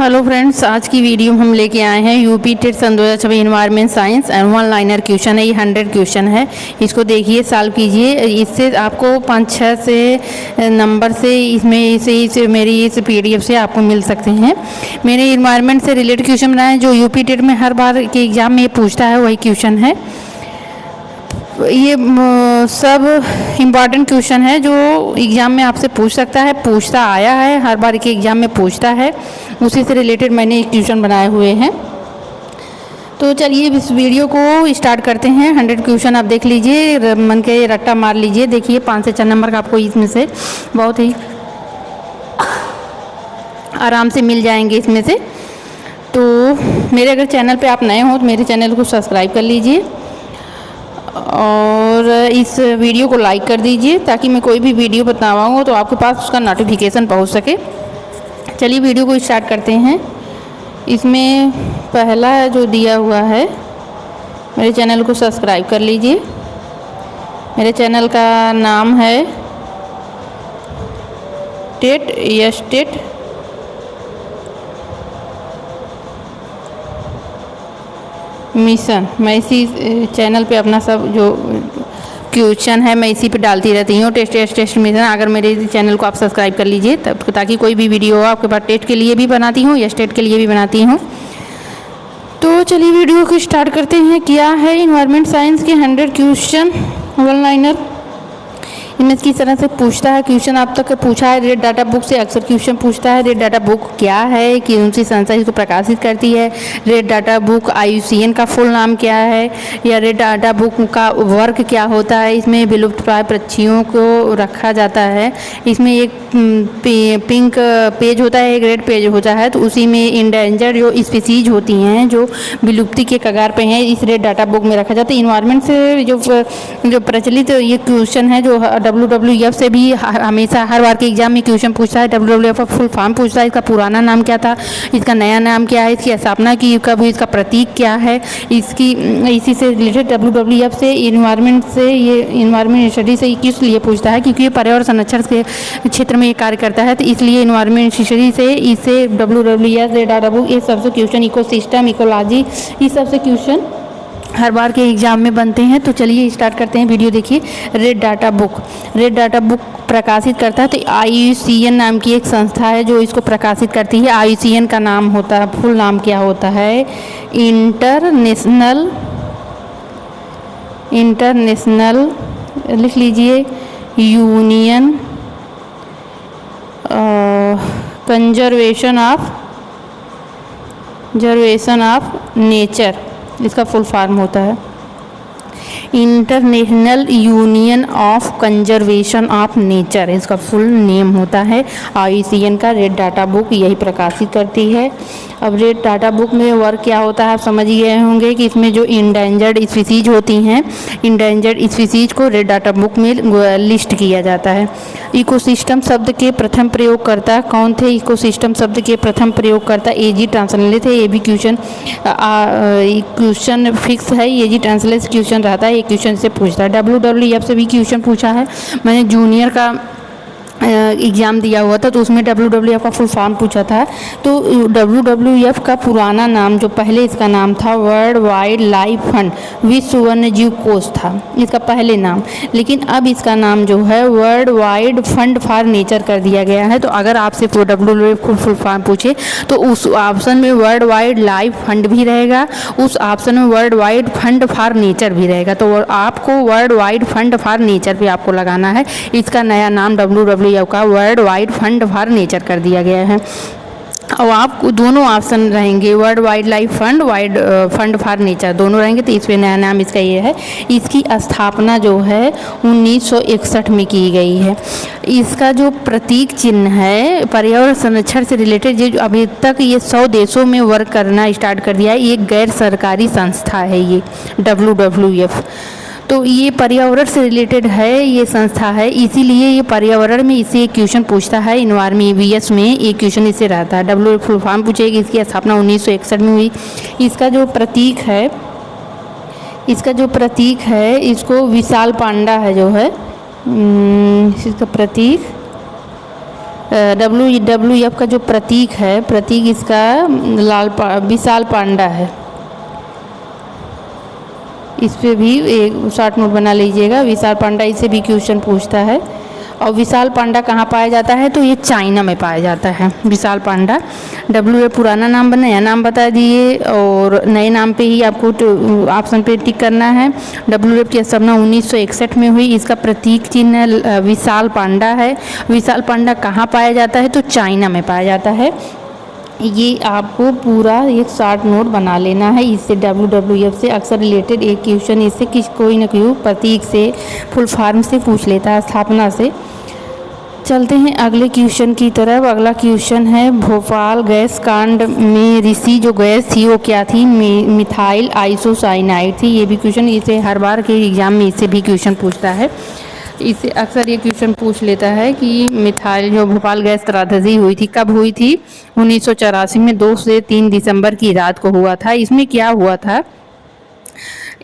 Hello friends, आज की video हम लेके आए हैं यूपी टेट सन 2024 environment science and one liner question है। ये 100 क्वेश्चन है। इसको देखिए, सॉल्व कीजिए। इससे आपको 5-6 से नंबर से इसमें मेरी इस पीडीएफ से आपको मिल सकते हैं। मैंने इन्वायरमेंट से रिलेटेड क्वेश्चन बनाए जो यूपी टेट में हर बार के एग्ज़ाम में पूछता है, वही क्वेश्चन है। ये सब इम्पॉर्टेंट क्वेश्चन है जो एग्ज़ाम में आपसे पूछ सकता है, पूछता आया है, हर बार के एग्ज़ाम में पूछता है। उसी से रिलेटेड मैंने एक क्वेश्चन बनाए हुए हैं। तो चलिए इस वीडियो को स्टार्ट करते हैं। 100 क्वेश्चन आप देख लीजिए, मन के रट्टा मार लीजिए। देखिए 5 से 4 नंबर का आपको इसमें से बहुत ही आराम से मिल जाएंगे इसमें से। तो मेरे अगर चैनल पे आप नए हो तो मेरे चैनल को सब्सक्राइब कर लीजिए और इस वीडियो को लाइक कर दीजिए ताकि मैं कोई भी वीडियो बताऊँ तो आपके पास उसका नोटिफिकेशन पहुंच सके। चलिए वीडियो को स्टार्ट करते हैं। इसमें पहला जो दिया हुआ है, मेरे चैनल को सब्सक्राइब कर लीजिए। मेरे चैनल का नाम है टेट यस टेट मिशन। मैं इसी चैनल पे अपना सब जो क्वेश्चन है मैं इसी पे डालती रहती हूँ। Test mission. अगर मेरे चैनल को आप सब्सक्राइब कर लीजिए तब, ताकि कोई भी वीडियो हो आपके पास। टेस्ट के लिए भी बनाती हूँ या स्टेट के लिए भी बनाती हूँ। तो चलिए वीडियो को स्टार्ट करते हैं। क्या है इन्वायरमेंट साइंस के 100 क्वेश्चन वन लाइनर। इनमें किस तरह से पूछता है क्वेश्चन आप तक पूछा है। रेड डाटा बुक से अक्सर क्वेश्चन पूछता है। रेड डाटा बुक क्या है, कौन सी संस्था इसको प्रकाशित करती है। रेड डाटा बुक IUCN का फुल नाम क्या है, या रेड डाटा बुक का वर्क क्या होता है। इसमें विलुप्त प्राय पक्षियों को रखा जाता है। इसमें एक पिंक पेज होता है, एक रेड पेज होता है। तो उसी में इंडेंजर्ड जो स्पीसीज होती हैं जो विलुप्ति के कगार पे हैं, इस रेड डाटा बुक में रखा जाता है। इन्वायरमेंट से जो प्रचलित ये क्वेश्चन है जो WWF से भी हमेशा हर बार के एग्जाम में क्वेश्चन पूछता है। WWF का फुल फॉर्म पूछता है। इसका पुराना नाम क्या था, इसका नया नाम क्या है, इसकी स्थापना की कब हुई, इसका प्रतीक क्या है। इसी से रिलेटेड WWF से इन्वायरमेंट से ये इन्वायरमेंट स्टडी से किस लिए पूछता है, क्योंकि ये पर्यावरण संरक्षण के क्षेत्र में ये कार्य करता है। तो इसलिए इन्वायरमेंट स्टडी से इसे WWF डाटा बुक ये सबसे क्वेश्चन, इकोसिस्टम इकोलॉजी, इस सबसे क्वेश्चन हर बार के एग्जाम में बनते हैं। तो चलिए स्टार्ट करते हैं। वीडियो देखिए। रेड डाटा बुक प्रकाशित करता है तो IUCN नाम की एक संस्था है जो इसको प्रकाशित करती है। IUCN का नाम होता है, फुल नाम क्या होता है, इंटरनेशनल लिख लीजिए यूनियन कंजर्वेशन ऑफ नेचर, इसका फुल फॉर्म होता है international union of conservation of nature, इसका फुल नेम होता है। IUCN का रेड डाटा बुक यही प्रकाशित करती है। अब रेड डाटा बुक में वर्क क्या होता है आप समझ ही गए होंगे कि इसमें जो इंडेंजर्ड स्पीसीज होती हैं, इंडेंजर्ड स्पीसीज को रेड डाटा बुक में लिस्ट किया जाता है। इकोसिस्टम शब्द के प्रथम प्रयोगकर्ता कौन थे। इकोसिस्टम शब्द के प्रथम प्रयोगकर्ता AG ट्रांसलेट थे। ये भी क्वेश्चन फिक्स है। AG ट्रांसलेट क्वेश्चन रहता है, ये क्वेश्चन से पूछता है। WWF से भी क्वेश्चन पूछा है। मैंने जूनियर का एग्ज़ाम दिया हुआ था तो उसमें WWF का फुल फॉर्म पूछा था। तो WWF का पुराना नाम जो पहले इसका नाम था वर्ल्ड वाइड लाइफ फंड, विश्व वन्य जीव कोष था इसका पहले नाम। लेकिन अब इसका नाम जो है world wide fund for nature कर दिया गया है। तो अगर आपसे WWF को फुल फॉर्म पूछे तो उस ऑप्शन में वर्ल्ड वाइड लाइफ फंड भी रहेगा, उस ऑप्शन में world wide fund for nature भी रहेगा। तो आपको world wide fund for nature पे आपको लगाना है। इसका नया नाम WWF का world wide fund for nature कर दिया गया है। और आपको दोनों ऑप्शन रहेंगे, world wide life fund, wide fund for nature, दोनों रहेंगे। तो इसमें नया नाम इसका ये है। इसकी स्थापना जो है 1961 में की गई है। इसका जो प्रतीक चिन्ह है, पर्यावरण संरक्षण से रिलेटेड जो अभी तक ये 100 देशों में वर्क करना स्टार्ट कर दिया है। ये गैर सरकारी संस्था है ये WWF। तो ये पर्यावरण से रिलेटेड है, ये संस्था है, इसीलिए ये पर्यावरण में इसे एक क्वेश्चन पूछता है। इन्वायरमेंट EVS में एक क्वेश्चन इससे रहता है। WWF फुल फॉर्म पूछेगी। इसकी स्थापना 1961 में हुई। इसका जो प्रतीक है इसको विशाल पांडा है जो है, इसका प्रतीक WWF का जो प्रतीक है, प्रतीक इसका विशाल पांडा है। इस पे भी एक शॉर्ट नोट बना लीजिएगा। विशाल पांडा, इसे भी क्वेश्चन पूछता है। और विशाल पांडा कहाँ पाया जाता है, तो ये चाइना में पाया जाता है विशाल पांडा। WWF पुराना नाम नया नाम बता दिए, और नए नाम पे ही आपको ऑप्शन पे टिक करना है। WWF की स्थापना 1961 में हुई। इसका प्रतीक चिन्ह विशाल पांडा है। विशाल पांडा कहाँ पाया जाता है, तो चाइना में पाया जाता है। ये आपको पूरा एक शॉर्ट नोट बना लेना है। इससे WWF से अक्सर रिलेटेड एक क्वेश्चन इससे कोई ना कोई प्रतीक से, फुल फॉर्म से पूछ लेता है, स्थापना से। चलते हैं अगले क्वेश्चन की तरफ। अगला क्वेश्चन है, भोपाल गैस कांड में ऋषि जो गैस थी वो क्या थी, मिथाइल आइसोसाइनाइड थी। ये भी क्वेश्चन इसे हर बार के एग्जाम में इससे भी क्वेश्चन पूछता है। इससे अक्सर ये क्वेश्चन पूछ लेता है कि मिथाइल जो भोपाल गैस त्रासदी हुई थी, कब हुई थी, 1984 में 2 से 3 दिसंबर की रात को हुआ था। इसमें क्या हुआ था,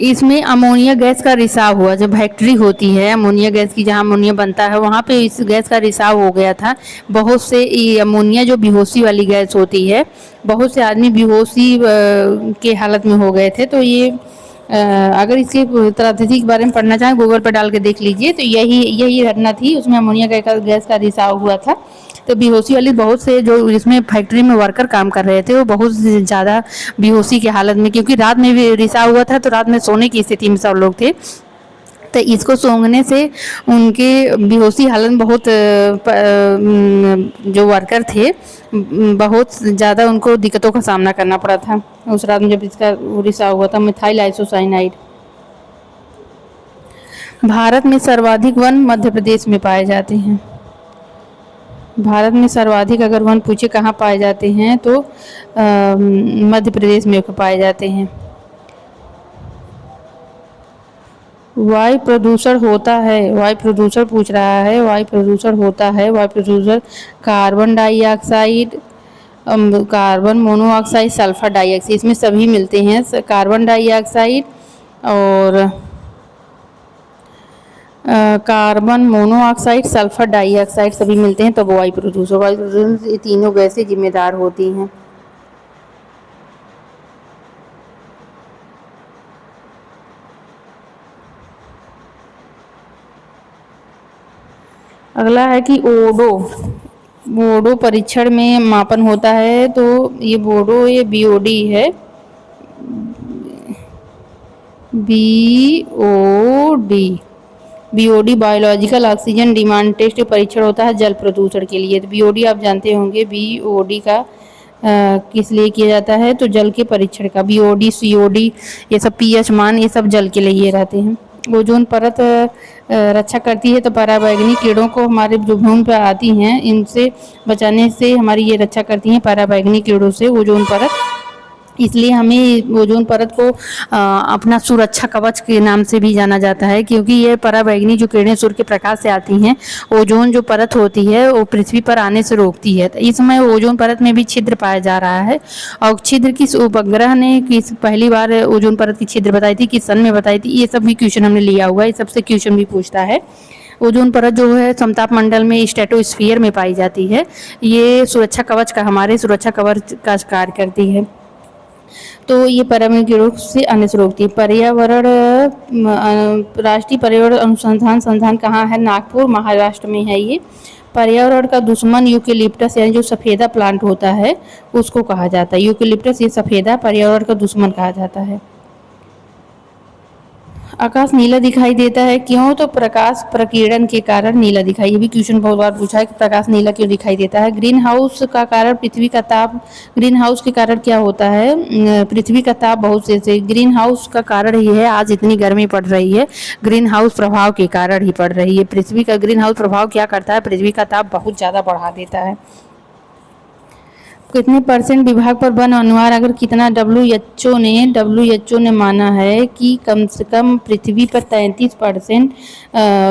इसमें अमोनिया गैस का रिसाव हुआ। जब फैक्ट्री होती है अमोनिया गैस की, जहाँ अमोनिया बनता है, वहाँ पे इस गैस का रिसाव हो गया था। बहुत से ये अमोनिया जो बेहोशी वाली गैस होती है, बहुत से आदमी बेहोशी के हालत में हो गए थे। तो ये अगर इसके त्रासदी के बारे में पढ़ना चाहें, गूगल पर डाल के देख लीजिए। तो यही घटना थी, उसमें अमोनिया गैस का रिसाव हुआ था। तो बेहोशी वाली बहुत से जो इसमें फैक्ट्री में वर्कर काम कर रहे थे, वो बहुत ज़्यादा बेहोशी की हालत में, क्योंकि रात में भी रिसाव हुआ था, तो रात में सोने की स्थिति में सब लोग थे। तो इसको सूंघने से उनके बेहोशी हालत में बहुत जो वर्कर थे, बहुत ज़्यादा उनको दिक्कतों का सामना करना पड़ा था उस रात में जब इसका रिसाव हुआ था, मिथाइल आइसोसाइनाइड। भारत में सर्वाधिक वन मध्य प्रदेश में पाए जाते हैं। भारत में सर्वाधिक अगर वन पूछे कहाँ पाए जाते हैं, तो मध्य प्रदेश में पाए जाते हैं। वायु प्रदूषण होता है, वायु प्रदूषण पूछ रहा है, वायु प्रदूषण होता है। वायु प्रदूषण carbon dioxide, carbon monoxide, sulphur dioxide, इसमें सभी मिलते हैं। कार्बन डाइऑक्साइड और कार्बन मोनोऑक्साइड, सल्फर डाइऑक्साइड सभी मिलते हैं, तब वायु प्रदूषण ये तीनों गैसें जिम्मेदार होती हैं। अगला है कि बोडो परीक्षण में मापन होता है। तो ये बोडो, ये BOD है, BOD biological oxygen demand test परीक्षण होता है जल प्रदूषण के लिए। तो BOD आप जानते होंगे, BOD का किस लिए किया जाता है, तो जल के परीक्षण का। BOD COD ये सब pH मान, ये सब जल के लिए रहते हैं। ओजोन परत रक्षा करती है, तो पराबैंगनी कीड़ों को हमारे जो भूमि पर आती हैं, इनसे बचाने से हमारी ये रक्षा करती हैं पराबैंगनी कीड़ों से ओजोन परत। इसलिए हमें ओजोन परत को अपना सुरक्षा कवच के नाम से भी जाना जाता है, क्योंकि ये पराबैंगनी जो किरणें सूर्य के प्रकाश से आती हैं, ओजोन जो परत होती है वो पृथ्वी पर आने से रोकती है। तो इस समय ओजोन परत में भी छिद्र पाया जा रहा है। और छिद्र किस उपग्रह ने पहली बार ओजोन परत की छिद्र बताई थी, किस सन में बताई थी, ये सब भी क्वेश्चन हमने लिया हुआ है। इस सबसे क्वेश्चन भी पूछता है। ओजोन परत जो है समताप मंडल में स्ट्रेटोस्फीयर में पाई जाती है। ये सुरक्षा कवच का, हमारे सुरक्षा कवच का कार्य करती है। तो ये पर्यावरण की रोक से अन्य से रोकती है। पर्यावरण राष्ट्रीय पर्यावरण अनुसंधान संस्थान कहाँ है, नागपुर महाराष्ट्र में है ये। पर्यावरण का दुश्मन यूकेलिप्टस, यानी जो सफ़ेदा प्लांट होता है उसको कहा जाता है यूकेलिप्टस। ये सफ़ेदा पर्यावरण का दुश्मन कहा जाता है। आकाश नीला दिखाई देता है, क्यों, तो प्रकाश प्रकीर्णन के कारण नीला दिखाई। ये भी क्वेश्चन बहुत बार पूछा है कि प्रकाश नीला क्यों दिखाई देता है। ग्रीन हाउस का कारण पृथ्वी का ताप, ग्रीन हाउस के कारण क्या होता है, पृथ्वी का ताप बहुत से ग्रीन हाउस का कारण ही है आज इतनी गर्मी पड़ रही है, ग्रीन हाउस प्रभाव के कारण ही पड़ रही है। पृथ्वी का ग्रीन हाउस प्रभाव क्या करता है, पृथ्वी का ताप बहुत ज़्यादा बढ़ा देता है। कितने परसेंट विभाग पर वन अनुहार, अगर कितना, WHO ने माना है कि कम से कम पृथ्वी पर 33%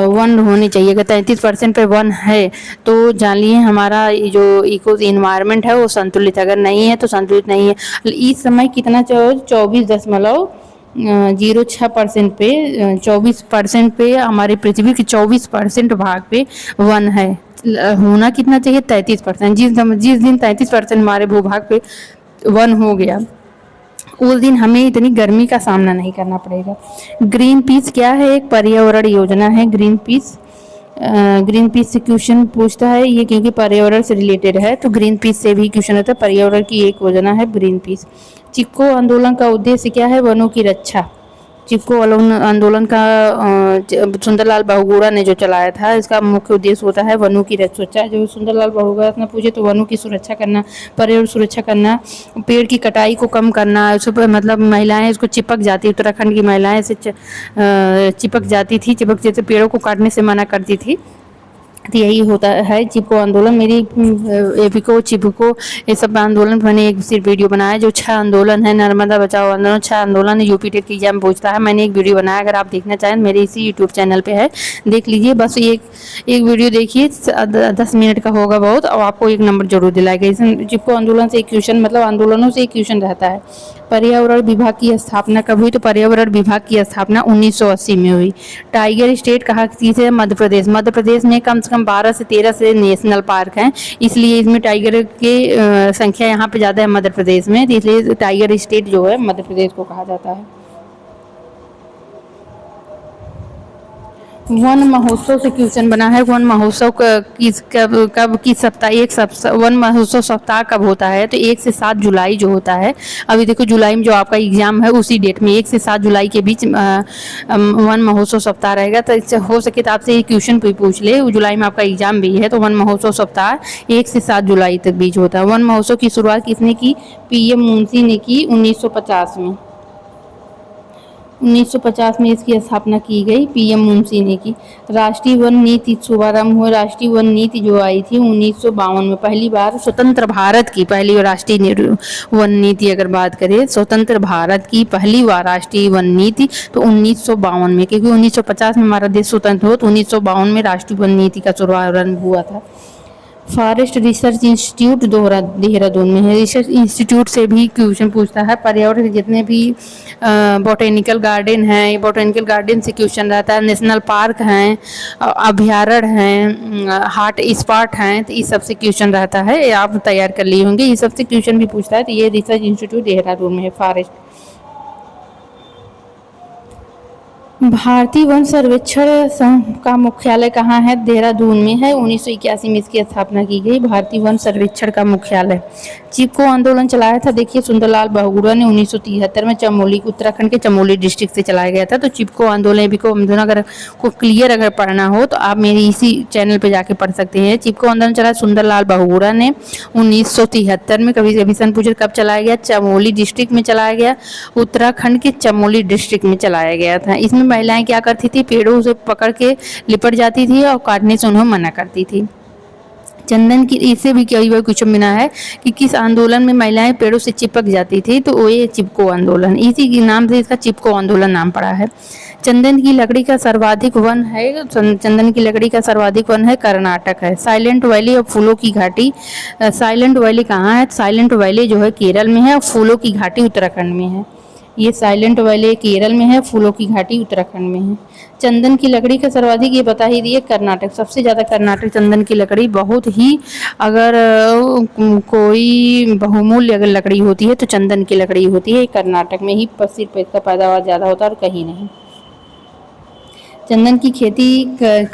वन होने चाहिए। अगर 33% पे वन है तो जान लिए हमारा जो इको इन्वायरमेंट है वो संतुलित, अगर नहीं है तो संतुलित नहीं है। इस समय कितना, 24.06% पे, 24% पे हमारी पृथ्वी के 24% भाग पे वन है। होना कितना चाहिए 33%। जिस दिन 33% हमारे भूभाग पे वन हो गया उस दिन हमें इतनी गर्मी का सामना नहीं करना पड़ेगा। ग्रीन पीस क्या है? एक पर्यावरण योजना है ग्रीन पीस। ग्रीन पीस से क्वेश्चन पूछता है ये, क्योंकि पर्यावरण से रिलेटेड है तो ग्रीन पीस से भी क्वेश्चन आता है। पर्यावरण की एक योजना है ग्रीन पीस। चिपको आंदोलन का उद्देश्य क्या है? वनों की रक्षा। चिपको आंदोलन का सुंदरलाल बहुगुणा ने जो चलाया था, इसका मुख्य उद्देश्य होता है वनों की सुरक्षा। जो सुंदरलाल बहुगुणा ने पूछे तो वनों की सुरक्षा करना, पर्यावरण सुरक्षा करना, पेड़ की कटाई को कम करना। उस पर मतलब महिलाएं इसको चिपक जाती, उत्तराखंड की महिलाएं से चिपक जाती थी, चिपक जैसे पेड़ों को काटने से मना करती थी। तो यही होता है चिपको आंदोलन। मेरी एपिको चिपको ये सब आंदोलन मैंने एक सिर्फ वीडियो बनाया। जो 6 आंदोलन है, नर्मदा बचाओ आंदोलन, 6 आंदोलन यूपी टेट की एग्जाम पूछता है। मैंने एक वीडियो बनाया, अगर आप देखना चाहें मेरे इसी यूट्यूब चैनल पे है, देख लीजिए। बस एक वीडियो देखिए, 10 मिनट का होगा बहुत, और आपको एक नंबर जरूर दिलाएगा। इसमें चिपको आंदोलन से एक क्वेश्चन, मतलब आंदोलनों से एक क्वेश्चन रहता है। पर्यावरण विभाग की स्थापना कब हुई? तो पर्यावरण विभाग की स्थापना 1980 में हुई। टाइगर स्टेट कहाँ स्थित है? मध्य प्रदेश। मध्य प्रदेश में कम से कम 12 से 13 से नेशनल पार्क हैं, इसलिए इसमें टाइगर की संख्या यहाँ पे ज़्यादा है मध्य प्रदेश में, तो इसलिए टाइगर स्टेट जो है मध्य प्रदेश को कहा जाता है। वन महोत्सव से क्वेश्चन बना है। वन महोत्सव कब किस सप्ताह, वन महोत्सव सप्ताह कब होता है? तो 1 से 7 जुलाई जो होता है। अभी देखो जुलाई में जो आपका एग्जाम है उसी डेट में 1 से 7 जुलाई के बीच वन महोत्सव सप्ताह रहेगा। तो इससे हो सके तो आपसे ये क्वेश्चन भी पूछ ले, जुलाई में आपका एग्जाम भी है, तो वन महोत्सव सप्ताह 1 से 7 जुलाई तक बीच होता है। वन महोत्सव की शुरुआत किसने की? PM मुंशी ने की 1950 में। 1950 में इसकी स्थापना की गई, PM मुंशी ने की। राष्ट्रीय वन नीति शुभारंभ हुआ। राष्ट्रीय वन नीति जो आई थी 1952 में, पहली बार स्वतंत्र भारत की पहली राष्ट्रीय वन नीति, अगर बात करें स्वतंत्र भारत की पहली बार राष्ट्रीय वन नीति तो 1952 में, क्योंकि 1950 में हमारा देश स्वतंत्र हो, तो 1952 में राष्ट्रीय वन नीति का शुभारंभ हुआ था। फॉरेस्ट रिसर्च इंस्टीट्यूट देहरादून में है। रिसर्च इंस्टीट्यूट से भी क्वेश्चन पूछता है। पर्यावरण के जितने भी बोटेनिकल गार्डन हैं, बोटेनिकल गार्डन से क्वेश्चन रहता है। नेशनल पार्क हैं, अभ्यारण्य हैं, हॉट स्पॉट हैं, तो इस सब से क्वेश्चन रहता है। ये आप तैयार कर लिए होंगे, इस सब से क्वेश्चन भी पूछता है। तो ये रिसर्च इंस्टीट्यूट देहरादून में है। फॉरेस्ट भारतीय वन सर्वेक्षण संघ का मुख्यालय कहाँ है? देहरादून में है। 1981 में इसकी स्थापना की गई, भारतीय वन सर्वेक्षण का मुख्यालय। चिपको आंदोलन चलाया था, देखिए सुंदरलाल बहुगुणा ने 1973 में चमोली, उत्तराखंड के चमोली डिस्ट्रिक्ट से चलाया गया था। तो चिपको आंदोलन अगर को क्लियर अगर पढ़ना हो तो आप मेरे इसी चैनल पे जाके पढ़ सकते हैं। चिपको आंदोलन चला सुंदरलाल बहुगुणा ने 1973 में। कभी क्वेश्चन पूछे कब चलाया गया? चमोली डिस्ट्रिक्ट में चलाया गया, उत्तराखंड के चमोली डिस्ट्रिक्ट में चलाया गया था। इसमें महिलाएं क्या करती थी? पेड़ों से पकड़ के लिपट जाती थी और काटने से उन्हें मना करती थी। चंदन की, इससे भी कई बार क्वेश्चन बना है कि किस आंदोलन में महिलाएं पेड़ों से चिपक जाती थी? तो वो ये चिपको आंदोलन, इसी के नाम से इसका चिपको आंदोलन नाम पड़ा है। चंदन की लकड़ी का सर्वाधिक वन है, चंदन की लकड़ी का सर्वाधिक वन है कर्नाटक है। साइलेंट वैली और फूलों की घाटी, साइलेंट वैली कहाँ है? साइलेंट वैली जो है केरल में है और फूलों की घाटी उत्तराखंड में है। ये साइलेंट वैली केरल में है, फूलों की घाटी उत्तराखंड में है। चंदन की लकड़ी का सर्वाधिक ये बता ही दिए, कर्नाटक सबसे ज़्यादा कर्नाटक चंदन की लकड़ी बहुत ही, अगर कोई बहुमूल्य अगर लकड़ी होती है तो चंदन की लकड़ी होती है, कर्नाटक में ही सिर्फ इसका पैदावार ज़्यादा होता है और कहीं नहीं। चंदन की खेती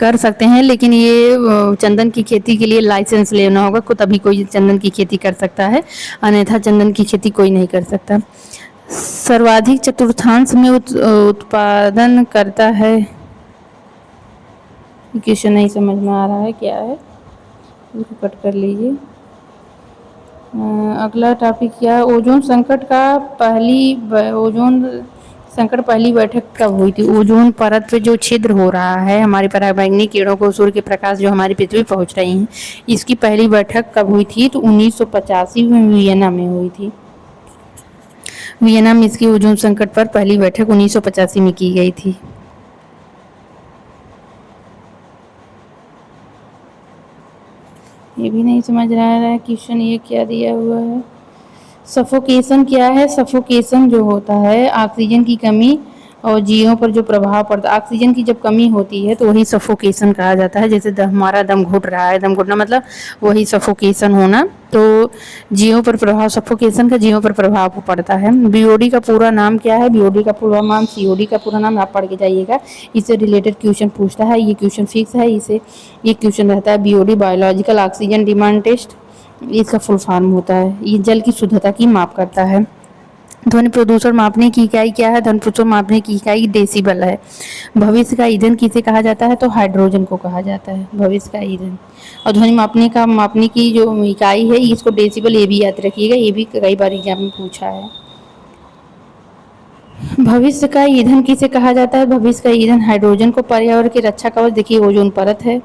कर सकते हैं, लेकिन ये चंदन की खेती के लिए लाइसेंस लेना होगा, तभी कोई चंदन की खेती कर सकता है, अन्यथा चंदन की खेती कोई नहीं कर सकता। सर्वाधिक चतुर्थांश में उत्पादन करता है, क्वेश्चन नहीं समझ में आ रहा है क्या है, इसको कट कर लीजिए। अगला टॉपिक क्या है? ओजोन संकट पहली बैठक कब हुई थी? ओजोन परत पे जो छिद्र हो रहा है, हमारे पराबैंगनी किरणों को, सूर्य के प्रकाश जो हमारी पृथ्वी पहुंच रही हैं, इसकी पहली बैठक कब हुई थी? तो 1985 में वियना में हुई थी। वियना में इसकी ओजोन संकट पर पहली बैठक 1985 में की गई थी। ये भी नहीं समझ रहा है क्वेश्चन, ये क्या दिया हुआ है? सफोकेशन क्या है? सफोकेशन जो होता है ऑक्सीजन की कमी और जीवों पर जो प्रभाव पड़ता है, ऑक्सीजन की जब कमी होती है तो वही सफोकेशन कहा जाता है। जैसे हमारा दम घुट रहा है, दम घुटना मतलब वही सफोकेशन होना। तो जीवों पर प्रभाव, सफोकेशन का जीवों पर प्रभाव पड़ता है। बीओडी का पूरा नाम क्या है? बीओडी का पूरा नाम, सीओडी का पूरा नाम आप पढ़ के जाइएगा। इससे रिलेटेड क्वेश्चन पूछता है, ये क्वेश्चन फिक्स है। इसे ये क्वेश्चन रहता है BOD biological oxygen demand test, इसका फुल फॉर्म होता है। ये जल की शुद्धता की माप करता है। ध्वनि प्रदूषण मापने की इकाई क्या है? ध्वनि प्रदूषण मापने की इकाई डेसिबल है। भविष्य का ईंधन किसे कहा जाता है? तो हाइड्रोजन को कहा जाता है भविष्य का ईंधन। और ध्वनि मापने की जो इकाई है इसको डेसिबल, ये भी याद रखिएगा, ये भी कई बार एग्जाम में पूछा है। भविष्य का ईंधन किसे कहा जाता है? भविष्य का ईंधन हाइड्रोजन को। पर्यावरण की रक्षा कवच, देखिए ओजोन परत है।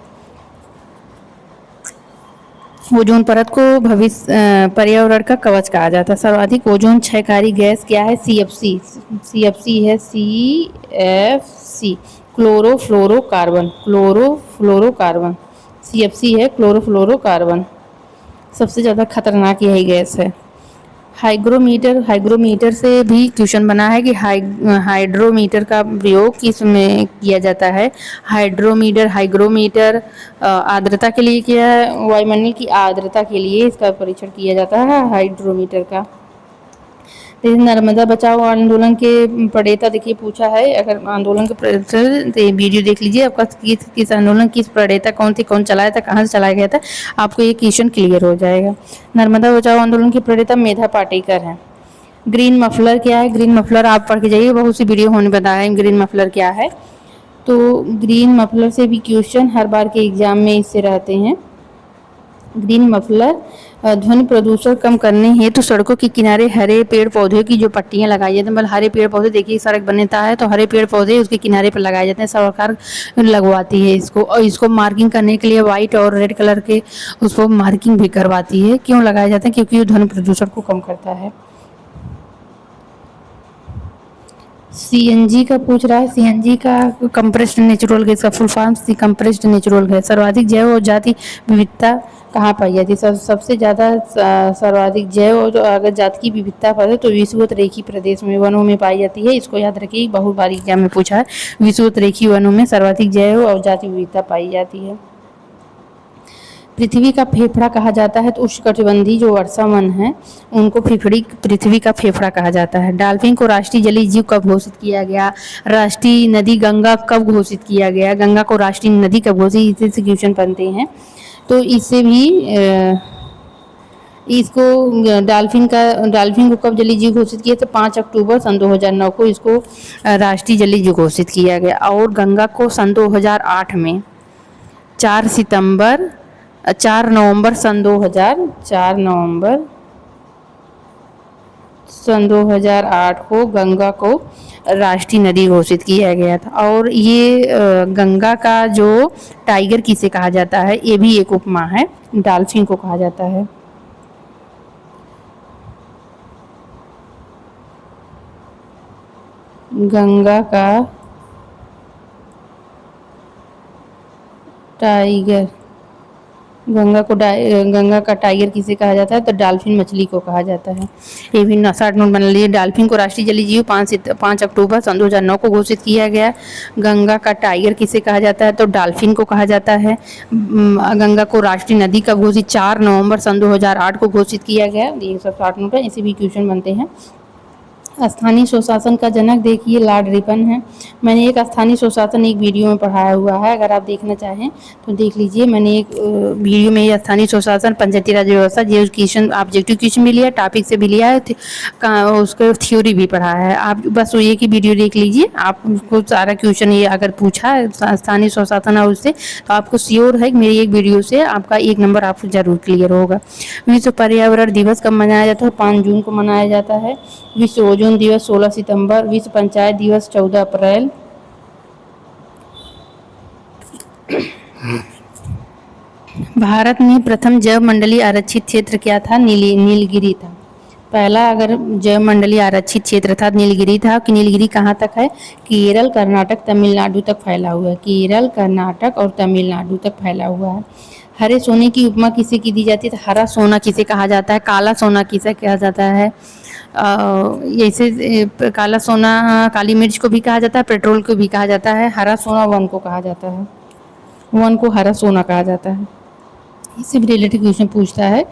ओजोन परत को भविष्य पर्यावरण का कवच कहा जाता है। सर्वाधिक ओजोन क्षयकारी गैस क्या है? सीएफसी। सीएफसी है, सीएफसी, क्लोरोफ्लोरोकार्बन। क्लोरोफ्लोरोकार्बन सीएफसी है, क्लोरोफ्लोरोकार्बन। सबसे ज़्यादा खतरनाक यही गैस है। हाइग्रोमीटर, हाइग्रोमीटर से भी क्वेश्चन बना है कि हाइड्रोमीटर का प्रयोग किस में किया जाता है? हाइड्रोमीटर, हाइग्रोमीटर आर्द्रता के लिए किया है, वायुमंडल की आर्द्रता के लिए इसका परीक्षण किया जाता है हाइड्रोमीटर का। नर्मदा बचाओ आंदोलन के प्रणेता, देखिए पूछा है, अगर आंदोलन के प्रणेता तो ये वीडियो देख लीजिए, आपका किस आंदोलन, किस प्रणेता कौन थे, कौन चलाया था, कहाँ से चलाया गया था, आपको ये क्वेश्चन क्लियर हो जाएगा। नर्मदा बचाओ आंदोलन की प्रणेता मेधा पाटेकर है। ग्रीन मफलर क्या है? ग्रीन मफलर आप पढ़ के जाइए, बहुत सी वीडियो होने बताया ग्रीन मफलर क्या है। तो ग्रीन मफलर से भी क्वेश्चन हर बार के एग्जाम में इससे रहते हैं। ग्रीन मफलर ध्वनि प्रदूषण कम करने हेतु तो सड़कों के किनारे हरे पेड़ पौधे की जो पट्टियां लगाई जाती हैं, मतलब हरे पेड़ पौधे, देखिए सड़क बनता है तो हरे पेड़ पौधे उसके किनारे पर लगाए जाते हैं, सरकार लगवाती है इसको। और इसको मार्किंग करने के लिए वाइट और रेड कलर के उसको मार्किंग भी करवाती है। क्यों लगाए जाते हैं? क्योंकि वो ध्वनि प्रदूषण को कम करता है। सीएनजी का पूछ रहा है, सीएनजी का कंप्रेस्ड नेचुरल गैस का full form compressed natural gas. सर्वाधिक जैव और जाति विविधता कहाँ पाई जाती है? सबसे ज़्यादा सर्वाधिक जैव और अगर जाति की विविधता पर है तो विषुवत-रेखीय प्रदेश में, वनों में पाई जाती है। इसको याद रखिए, बहुत बार एग्जाम में पूछा है। विषुवत-रेखीय वनों में सर्वाधिक जैव और जाति विविधता पाई जाती है। पृथ्वी का फेफड़ा कहा जाता है तो उष्णकटिबंधीय जो वर्षा वन है उनको पृथ्वी का फेफड़ा कहा जाता है। डॉल्फिन को राष्ट्रीय जलीय जीव कब घोषित किया गया? राष्ट्रीय नदी गंगा कब घोषित किया गया? गंगा को राष्ट्रीय नदी कब घोषित, इससे क्वेश्चन बनते हैं। तो इससे भी इसको डॉल्फिन को कब जलीय जीव घोषित किया? तो 5 अक्टूबर सन 2009 को इसको राष्ट्रीय जलीय जीव घोषित किया गया। और गंगा को सन 2008 में 4 नवंबर सन 2008 को गंगा को राष्ट्रीय नदी घोषित किया गया था। और ये गंगा का जो टाइगर किसे कहा जाता है? ये भी एक उपमा है, डॉल्फिन को कहा जाता है। गंगा का टाइगर, गंगा का टाइगर किसे कहा जाता है? तो डॉल्फिन मछली को कहा जाता है। ये भी 60 नोट बना लीजिए। डॉल्फिन को राष्ट्रीय जलीय जीव 5 अक्टूबर सन 2009 को घोषित किया गया। गंगा का टाइगर किसे कहा जाता है? तो डॉल्फिन को कहा जाता है। गंगा को राष्ट्रीय नदी कब घोषित? 4 नवंबर सन 2008 को घोषित किया गया। ये सब 60 नोट है, इसी भी क्वेश्चन बनते हैं। स्थानीय स्वशासन का जनक देखिए लॉर्ड रिपन है। मैंने एक स्थानीय स्वशासन एक वीडियो में पढ़ाया हुआ है, अगर आप देखना चाहें तो देख लीजिए। मैंने एक वीडियो में ये स्थानीय स्वशासन पंचायती राज व्यवस्था जो क्वेश्चन ऑब्जेक्टिव क्वेश्चन भी लिया, टॉपिक से भी लिया है, उसका थ्योरी भी पढ़ाया है। आप बस ये की वीडियो देख लीजिए, आपको सारा क्वेश्चन ये अगर पूछा स्थानीय स्वशासन और उससे तो आपको श्योर है कि मेरी एक वीडियो से आपका 1 नंबर आपको जरूर क्लियर होगा। विश्व पर्यावरण दिवस कब मनाया जाता है? 5 जून को मनाया जाता है। विश्व ओजोन दिवस 16 सितंबर। विश्व पंचायत दिवस 14 अप्रैल। भारत में प्रथम जैव मंडलीय आरक्षित क्षेत्र क्या था? नीलगिरी था। पहला अगर जैव मंडलीय आरक्षित क्षेत्र था नीलगिरी था। कि नीलगिरी कहाँ तक है? केरल, कर्नाटक, तमिलनाडु तक फैला हुआ है। केरल, कर्नाटक और तमिलनाडु तक फैला हुआ है। हरे सोने की उपमा किसे की दी जाती है? तो हरा सोना किसे कहा जाता है? काला सोना किसे कहा जाता है? काला सोना काली मिर्च को भी कहा जाता है, पेट्रोल को भी कहा जाता है, हरा सोना वन को कहा जाता है, वन को हरा सोना कहा जाता है। इससे भी रिलेटेड क्वेश्चन पूछता है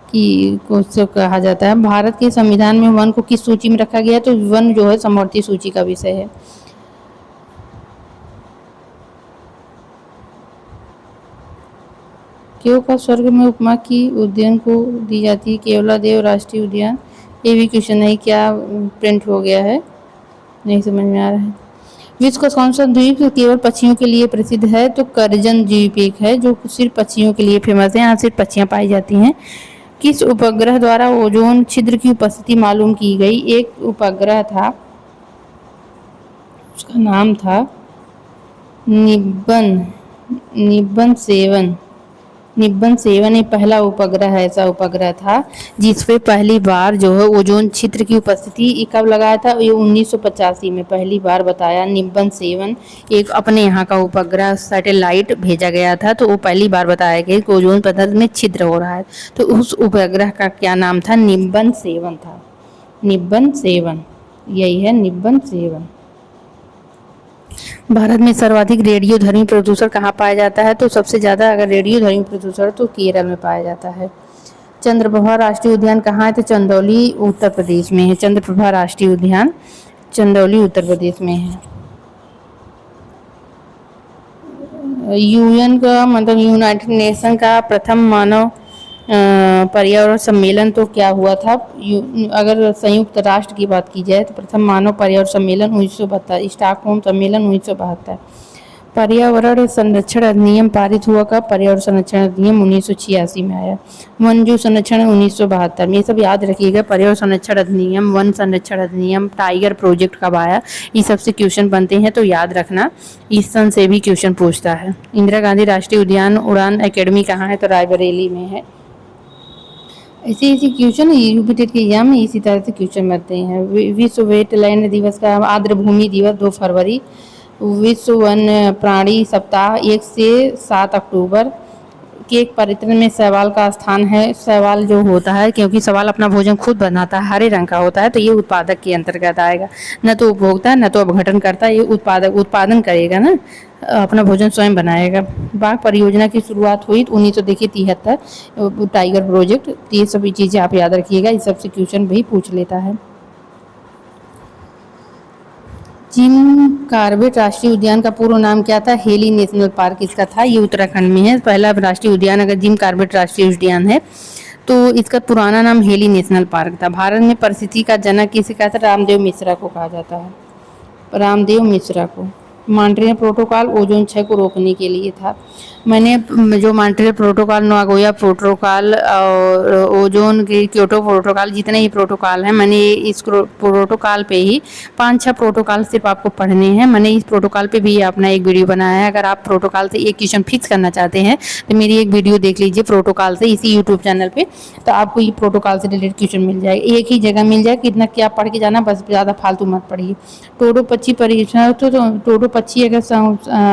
कि कुछ कहा जाता है भारत के संविधान में वन को किस सूची में रखा गया है, तो वन जो है समवर्ती सूची का विषय है। केव का स्वर्ग में उपमा की उद्यान को दी जाती है, केवलादेव राष्ट्रीय उद्यान। ये भी क्वेश्चन नहीं, क्या प्रिंट हो गया है, नहीं समझ में आ रहा है। विश्व का कौन सा द्वीप केवल पक्षियों के लिए प्रसिद्ध है, तो करजन द्वीप एक है जो सिर्फ पक्षियों के लिए फेमस है, यहाँ सिर्फ पक्षियाँ पाई जाती हैं। किस उपग्रह द्वारा ओजोन छिद्र की उपस्थिति मालूम की गई, एक उपग्रह था, उसका नाम था निब्बन 7 एक पहला उपग्रह ऐसा उपग्रह था जिसपे पहली बार जो है ओजोन छिद्र की उपस्थिति कब लगाया था, ये 1985 में पहली बार बताया। निब्बन 7 एक अपने यहाँ का उपग्रह सैटेलाइट भेजा गया था, तो वो पहली बार बताया गया कि ओजोन परत में छिद्र हो रहा है, तो उस उपग्रह का क्या नाम था, निब्बन 7 था। निब्बन 7 यही है, निब्बन 7। भारत में सर्वाधिक रेडियोधर्मी प्रदूषण कहाँ पाया जाता है, तो सबसे ज़्यादा अगर रेडियोधर्मी प्रदूषण तो केरल में पाया जाता है। चंद्रप्रभा राष्ट्रीय उद्यान कहाँ है, तो चंदौली उत्तर प्रदेश में है। चंद्रप्रभा राष्ट्रीय उद्यान चंदौली उत्तर प्रदेश में है। यूएन का मतलब यूनाइटेड नेशन का प्रथम मानव पर्यावरण सम्मेलन तो क्या हुआ था, अगर संयुक्त राष्ट्र की बात की जाए तो प्रथम मानव पर्यावरण सम्मेलन 1972, स्टॉकहोम सम्मेलन 1972। पर्यावरण संरक्षण अधिनियम पारित हुआ का, पर्यावरण संरक्षण अधिनियम 1986 में आया। वन जीव संरक्षण 1972 में, ये सब याद रखिएगा। पर्यावरण संरक्षण अधिनियम, वन संरक्षण अधिनियम, टाइगर प्रोजेक्ट कब आया, ये सबसे क्वेश्चन बनते हैं, तो याद रखना। इस सन से भी क्वेश्चन पूछता है। इंदिरा गांधी राष्ट्रीय उद्यान उड़ान अकेडमी कहाँ है, तो रायबरेली में है। ऐसे क्वेश्चन यूपीटेट के एग्जाम में इसी तरह से क्वेश्चन बनते हैं। विश्व वेटलैंड दिवस का, आर्द्र भूमि दिवस 2 फरवरी। विश्व वन प्राणी सप्ताह 1 से 7 अक्टूबर। केक परितरण में शैवाल का स्थान है। शैवाल जो होता है, क्योंकि शैवाल अपना भोजन खुद बनाता है, हरे रंग का होता है, तो ये उत्पादक के अंतर्गत आएगा। न तो उपभोक्ता न तो अपघटन करता, ये उत्पादन करेगा ना, अपना भोजन स्वयं बनाएगा। बाघ परियोजना की शुरुआत हुई 1973, टाइगर प्रोजेक्ट। ये सभी चीज़ें आप याद रखिएगा, इस सबसे क्वेश्चन भी पूछ लेता है। जिम कार्बेट राष्ट्रीय उद्यान का पूर्व नाम क्या था, हेली नेशनल पार्क इसका था, ये उत्तराखंड में है। पहला राष्ट्रीय उद्यान अगर जिम कार्बेट राष्ट्रीय उद्यान है, तो इसका पुराना नाम हेली नेशनल पार्क था। भारत में परिस्थिति का जनक किसे कहा था, रामदेव मिश्रा को कहा जाता है, रामदेव मिश्रा को। मॉन्ट्रियल प्रोटोकॉल ओजोन क्षय को रोकने के लिए था। मैंने जो मॉन्ट्रियल प्रोटोकॉल, नागोया प्रोटोकॉल और ओजोन के क्योटो प्रोटोकॉल, जितने ही प्रोटोकॉल हैं, मैंने इस प्रोटोकॉल पे ही 5-6 प्रोटोकॉल सिर्फ आपको पढ़ने हैं। मैंने इस प्रोटोकॉल पे भी अपना एक वीडियो बनाया है। अगर आप प्रोटोकॉल से एक क्वेश्चन फिक्स करना चाहते हैं तो मेरी एक वीडियो देख लीजिए प्रोटोकॉल से, इसी यूट्यूब चैनल पर, तो आपको ये प्रोटोकॉल से रिलेटेड क्वेश्चन मिल जाएगा, एक ही जगह मिल जाएगा। कितना क्या पढ़ के जाना, बस ज़्यादा फालतू मत पढ़िए। टोडो पक्षी परियोजना, तो टोडो पक्षी अगर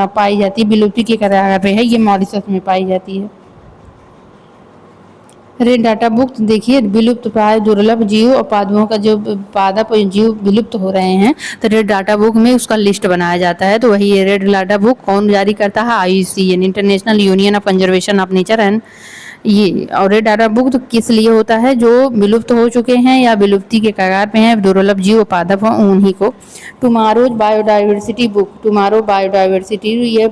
पाई जाती है, विलुप्ति के कगार पे है, ये मॉरिशस में पाई जाती है। रेड डाटा बुक देखिए, विलुप्त प्राय दुर्लभ जीव और पादपों का जो पादप जीव विलुप्त हो रहे हैं, तो रेड डाटा बुक में उसका लिस्ट बनाया जाता है। तो वही रेड डाटा बुक कौन जारी करता है, IUCN, international union of conservation of nature and ये। और रेड डाटा बुक तो किस लिए होता है, जो विलुप्त हो चुके हैं या विलुप्ति के कगार पे हैं, दुर्लभ जीव पादप हैं, उन्हीं को। Tomorrow's biodiversity book, tomorrow biodiversity, ये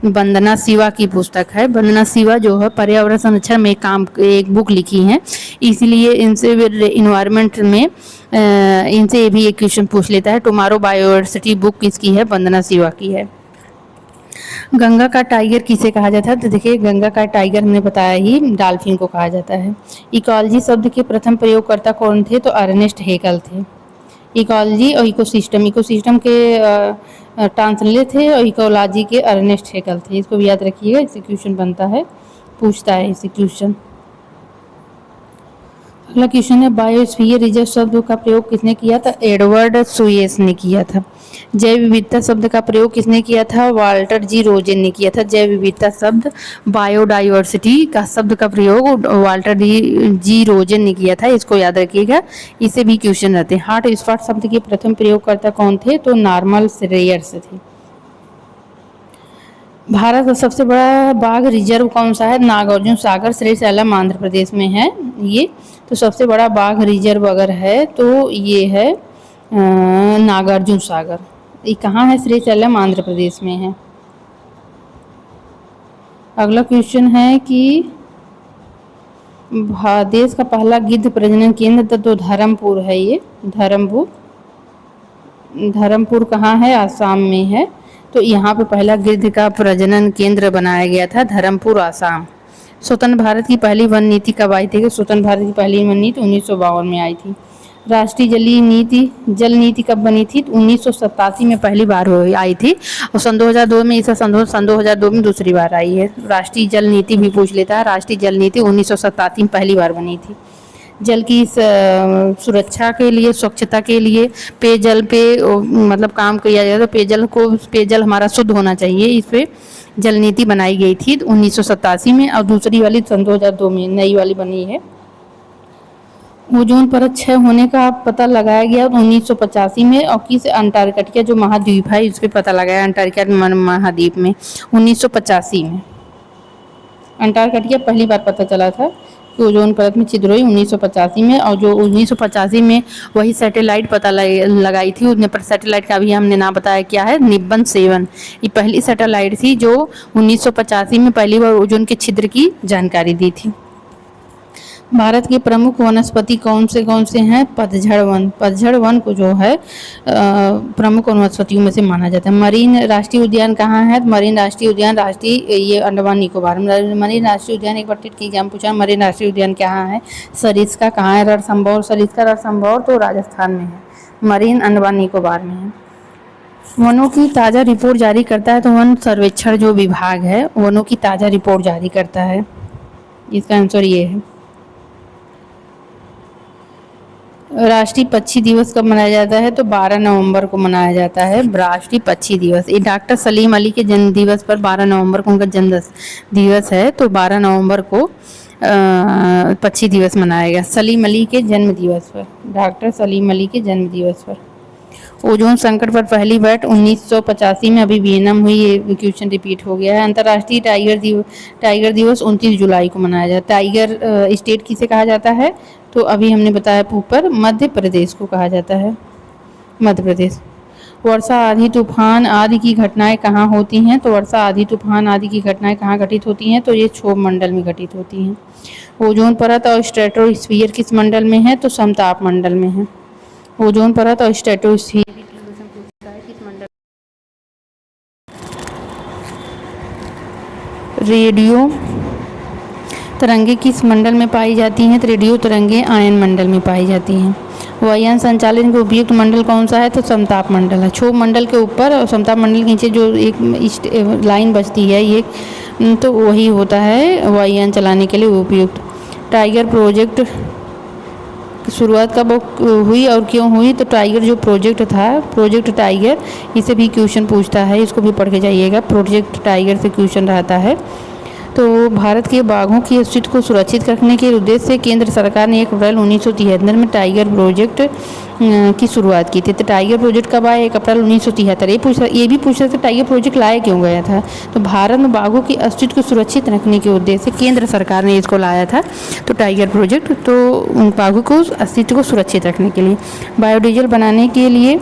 वंदना शिवा की पुस्तक है। वंदना शिवा जो है पर्यावरण संरक्षण में एक बुक लिखी है, इसलिए इनसे इन्वायरमेंट में इनसे भी एक क्वेश्चन पूछ लेता है। टुमारो बायोडाइवर्सिटी बुक किसकी है, वंदना शिवा की है। गंगा का टाइगर किसे कहा जाता है, तो देखिए गंगा का टाइगर हमने बताया ही, डॉल्फिन को कहा जाता है। इकोलॉजी शब्द के प्रथम प्रयोगकर्ता कौन थे, तो अर्नेस्ट हेकल थे। इकोलॉजी और इकोसिस्टम के ट्रांसलेट थे, और इकोलॉजी के अर्नेस्ट हेकल थे। इसको भी याद रखिएगा, इससे क्वेश्चन बनता है, पूछता है इससे क्वेश्चन। अगला क्वेश्चन है बायोस्फीयर रिजर्व शब्द का प्रयोग किसने किया था? एडवर्ड सुयेस ने किया था। जैव विविधता शब्द का प्रयोग किसने किया था? वाल्टर जी रोजेन ने किया था। जैव विविधता शब्द बायोडाइवर्सिटी का शब्द का प्रयोग वाल्टर जी रोजेन ने किया था। इसको याद रखिएगा, इससे भी क्वेश्चन रहते हैं। हॉट स्पॉट शब्द के प्रथम प्रयोगकर्ता कौन थे? तो नॉर्मन रेयर्स थे। भारत का सबसे बड़ा बाघ रिजर्व कौन सा है? नागार्जुन सागर श्रीशैलम आंध्र प्रदेश में है ये। तो सबसे बड़ा बाघ रिजर्व अगर है तो ये है नागार्जुन सागर। ये कहाँ है? श्रीशैलम आंध्र प्रदेश में है। अगला क्वेश्चन है कि देश का पहला गिद्ध प्रजनन केंद्र तो धर्मपुर है। ये धर्मपुर कहाँ है? आसाम में है। तो यहाँ पे पहला गिद्ध का प्रजनन केंद्र बनाया गया था, धर्मपुर आसाम। स्वतंत्र भारत की पहली वन नीति कब आई थी? स्वतंत्र भारत की पहली वन नीति 1952 में आई थी। राष्ट्रीय जल नीति कब बनी थी? 1987 में पहली बार आई थी और सन 2002 में इसे सन 2002 में दूसरी बार आई है। राष्ट्रीय जल नीति भी पूछ लेता है। राष्ट्रीय जल नीति 1987 में पहली बार बनी थी। जल की सुरक्षा के लिए, स्वच्छता के लिए पेयजल पे मतलब काम किया जाए, तो पेयजल हमारा शुद्ध होना चाहिए। इस पे जल नीति बनाई गई थी 1987 में और दूसरी वाली सन 2002 में नई वाली बनी है। ओजोन परत क्षय होने का पता लगाया गया 1985 में और किस अंटार्कटिका जो महाद्वीप है इस पे पता लगाया अंटार्कटिका महाद्वीप में 1985 में। अंटार्कटिका पहली बार पता चला था कि ओजोन परत में छिद्र हुई 1985 में। और जो 1985 में वही सैटेलाइट पता लगाई थी, उसने पर सैटेलाइट का भी हमने नाम बताया क्या है? निब्बन 7। ये पहली सैटेलाइट थी जो 1985 में पहली बार ओजोन के छिद्र की जानकारी दी थी। भारत के प्रमुख वनस्पति कौन से हैं? पतझड़ वन को जो है प्रमुख वनस्पतियों में से माना जाता है। मरीन राष्ट्रीय उद्यान कहाँ है? मरीन राष्ट्रीय उद्यान ये अंडमान निकोबार। मरीन राष्ट्रीय उद्यान एक बार टेट की एग्जाम पूछा, मरीन राष्ट्रीय उद्यान कहाँ है? सरिस्का कहाँ है? रणथंभौर तो राजस्थान में है। मरीन अंडमान निकोबार में है। वनों की ताज़ा रिपोर्ट जारी करता है तो वन सर्वेक्षण जो विभाग है वनों की ताज़ा रिपोर्ट जारी करता है। इसका आंसर ये है। राष्ट्रीय पक्षी दिवस कब मनाया जाता है? तो 12 नवंबर को मनाया जाता है राष्ट्रीय पक्षी दिवस। ये डॉक्टर सलीम अली के जन्म दिवस पर 12 नवंबर को उनका जन्म दिवस है, तो 12 नवंबर को पक्षी दिवस मनाया गया। सलीम अली के जन्म दिवस पर, डॉक्टर सलीम अली के जन्म दिवस पर। ओजोन संकट पर पहली बैठ 1985 में अभी वियतनाम हुई। ये क्वेश्चन रिपीट हो गया है। अंतर्राष्ट्रीय टाइगर दिवस 29 जुलाई को मनाया जाता है। टाइगर स्टेट किसे कहा जाता है? तो अभी हमने बताया ऊपर मध्य प्रदेश को कहा जाता है, मध्य प्रदेश। वर्षा आंधी तूफान आदि की घटनाएं कहाँ होती हैं? तो वर्षा आंधी तूफान आदि की घटनाएं कहाँ घटित होती हैं? तो ये क्षोभ मंडल में घटित होती हैं। ओजोन परत और स्ट्रेटोस्फीयर किस मंडल में है? तो समताप मंडल में है। ओजोन परत और स्ट्रेटोस्फीयर किस मंडल? रेडियो तरंगे किस मंडल में पाई जाती हैं? तो रेडियो तरंगे आयन मंडल में पाई जाती हैं। वायुयान संचालन के उपयुक्त मंडल कौन सा है? तो समताप मंडल है। क्षोभ मंडल के ऊपर और समताप मंडल के नीचे जो एक लाइन बचती है ये तो वही होता है वायुयान चलाने के लिए उपयुक्त। टाइगर प्रोजेक्ट की शुरुआत कब हुई और क्यों हुई? तो टाइगर जो प्रोजेक्ट था, प्रोजेक्ट टाइगर, इसे भी क्वेश्चन पूछता है, इसको भी पढ़ के जाइएगा। प्रोजेक्ट टाइगर से क्वेश्चन रहता है। तो भारत के बाघों की अस्तित्व को सुरक्षित रखने के उद्देश्य से केंद्र सरकार ने 1 अप्रैल 1973 में टाइगर प्रोजेक्ट की शुरुआत की थी। तो टाइगर प्रोजेक्ट कब आया? 1 अप्रैल 1973। ये भी पूछ रहे थे टाइगर प्रोजेक्ट लाया क्यों गया था? तो भारत में बाघों की अस्तित्व को सुरक्षित रखने के उद्देश्य से केंद्र सरकार ने इसको लाया था, तो टाइगर प्रोजेक्ट, तो बाघों को अस्तित्व को सुरक्षित रखने के लिए। बायोडीजल बनाने के लिए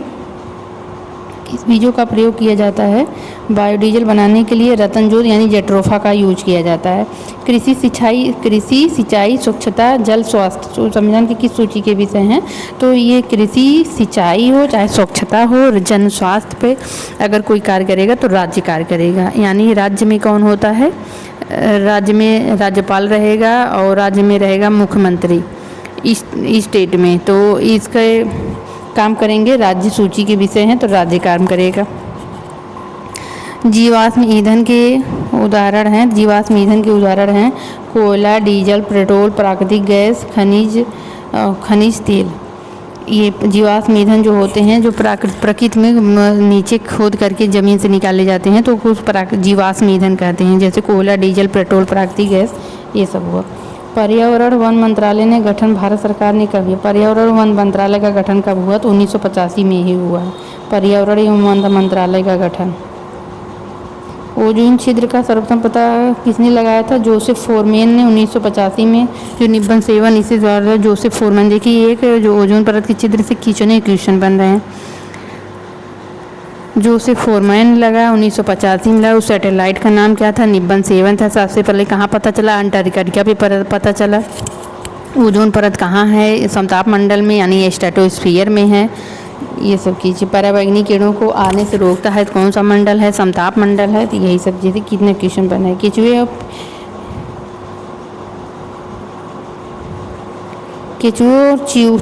किस बीजों का प्रयोग किया जाता है? बायोडीजल बनाने के लिए रतनजोत यानी जेट्रोफा का यूज किया जाता है। कृषि सिंचाई स्वच्छता जल स्वास्थ्य संविधान की किस सूची के विषय हैं? तो ये कृषि सिंचाई हो चाहे स्वच्छता हो, जन स्वास्थ्य पे अगर कोई कार्य करेगा तो राज्य कार्य करेगा। यानी राज्य में कौन होता है? राज्य में राज्यपाल रहेगा और राज्य में रहेगा मुख्यमंत्री स्टेट में, तो इसके काम करेंगे। राज्य सूची के विषय हैं तो राज्य काम करेगा। जीवाश्म ईंधन के उदाहरण हैं कोयला, डीजल, पेट्रोल, प्राकृतिक गैस, खनिज खनिज तेल, ये जीवाश्म ईंधन जो होते हैं जो प्रकृति में नीचे खोद करके ज़मीन से निकाले जाते हैं तो उस जीवाश्म ईंधन कहते हैं, जैसे कोयला, डीजल, पेट्रोल, प्राकृतिक गैस, ये सब हुआ। पर्यावरण वन मंत्रालय ने गठन भारत सरकार ने कब किया? पर्यावरण वन मंत्रालय का गठन कब हुआ? तो 1985 में ही हुआ है पर्यावरण एवं वन मंत्रालय का गठन। ओजोन छिद्र का सर्वप्रथम पता किसने लगाया था? जोसेफ फोरमैन ने 1985 में, जो निब्बन 7 इसे द्वारा जोसेफ फोरमैन। देखिए एक जो ओजोन परत के छिद्र से खींचने क्वेश्चन बन रहे हैं। जोसेफ फोरमैन लगा 1985 में लगा। उस सैटेलाइट का नाम क्या था? निब्बन 7 था। सबसे पहले कहाँ पता चला? अंटार्कटिका पे पता चला। ओजोन परत कहाँ है? समताप मंडल में यानी स्ट्रेटोस्फीयर में है। ये सब कीजिए। पराबैंगनी किरणों को आने से रोकता है कौन सा मंडल है? समताप मंडल है। तो यही सब चीज़ें कितने क्वेश्चन बने। केचुए और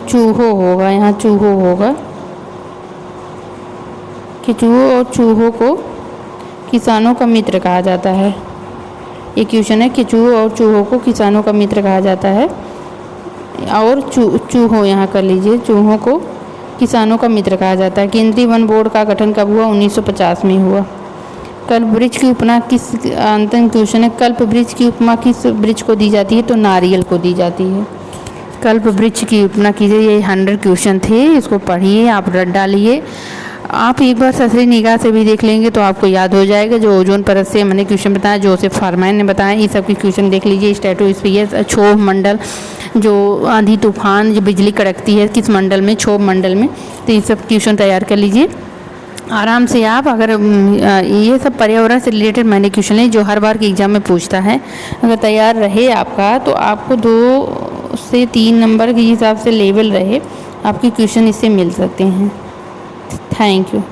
चूहो होगा, यहाँ चूहो होगा। केचुओं और चूहों को किसानों का मित्र कहा जाता है। ये क्वेश्चन है, केचुओं और चूहों को किसानों का मित्र कहा जाता है। और चूहों यहाँ कर लीजिए, चूहों को किसानों का मित्र कहा जाता है। केंद्रीय वन बोर्ड का गठन कब हुआ? 1950 में हुआ। कल्प वृक्ष की उपमा किस, अंतिम क्वेश्चन है, कल्प वृक्ष की उपमा किस वृक्ष को दी जाती है? तो नारियल को दी जाती है। कल्प वृक्ष की उपमा कीजिए। ये 100 क्वेश्चन थे, इसको पढ़िए, आप रट डालिए। आप एक बार ससरी निगाह से भी देख लेंगे तो आपको याद हो जाएगा। जो ओजोन परत से मैंने क्वेश्चन बताया, जोसेफ फोरमैन ने बताया, ये सब के क्वेश्चन देख लीजिए। स्ट्रेटोस्फीयर, क्षोभ मंडल, जो आंधी तूफान, जो बिजली कड़कती है किस मंडल में? क्षोभ मंडल में। तो ये सब क्वेश्चन तैयार कर लीजिए आराम से आप। अगर ये सब पर्यावरण से रिलेटेड मैंने क्वेश्चन है जो हर बार के एग्जाम में पूछता है, अगर तैयार रहे आपका तो आपको 2 से 3 नंबर के हिसाब से लेवल रहे, आपके क्वेश्चन इससे मिल सकते हैं। Thank you.